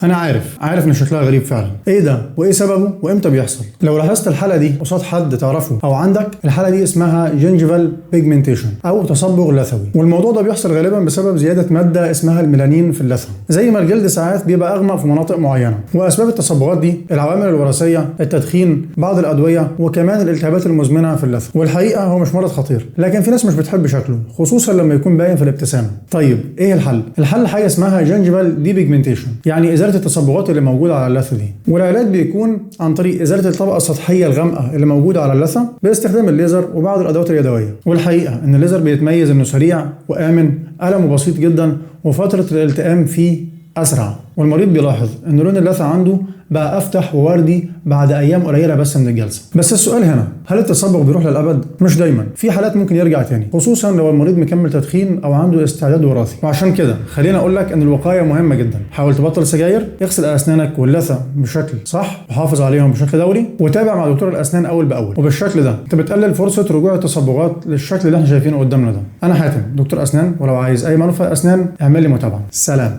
انا عارف ان شكلها غريب فعلا. ايه ده وايه سببه وامتى بيحصل؟ لو لاحظت الحاله دي قصاد حد تعرفه او عندك، الحاله دي اسمها جينجيفال بيجمنتيشن او تصبغ لثوي، والموضوع ده بيحصل غالبا بسبب زياده ماده اسمها الميلانين في اللثه. زي ما الجلد ساعات بيبقى اغمق في مناطق معينه، واسباب التصبغات دي العوامل الوراثيه، التدخين، بعض الادويه، وكمان الالتهابات المزمنه في اللثه. والحقيقه هو مش مرض خطير، لكن في ناس مش بتحب شكله، خصوصا لما يكون باين في الابتسامه. طيب ايه الحل؟ الحل حاجه اسمها جينجيفال دي بيجمنتيشن، يعني ازاله التصبغات اللي موجوده على اللثه دي. والعلاج بيكون عن طريق ازاله الطبقه السطحيه الغامقه اللي موجوده على اللثه باستخدام الليزر وبعض الادوات اليدويه. والحقيقه ان الليزر بيتميز انه سريع وامن، ألمه بسيط جدا، وفتره الالتئام فيه اسرع، والمريض بيلاحظ ان لون اللثه عنده بقى افتح ووردي بعد ايام قليله بس من الجلسه. بس السؤال هنا، هل التصبغ بيروح للابد؟ مش دايما، في حالات ممكن يرجع تاني، خصوصا لو المريض مكمل تدخين او عنده استعداد وراثي. وعشان كده خلينا اقول لك ان الوقايه مهمه جدا. حاول تبطل سجاير، اغسل اسنانك واللثه بشكل صح وحافظ عليهم بشكل دوري، وتابع مع دكتور الاسنان اول باول. وبالشكل ده انت بتقلل فرصه رجوع التصبغات للشكل اللي احنا شايفينه قدامنا ده. انا حاتم، دكتور اسنان، ولو عايز اي منفعه اسنان اعمل لي متابعه. سلام.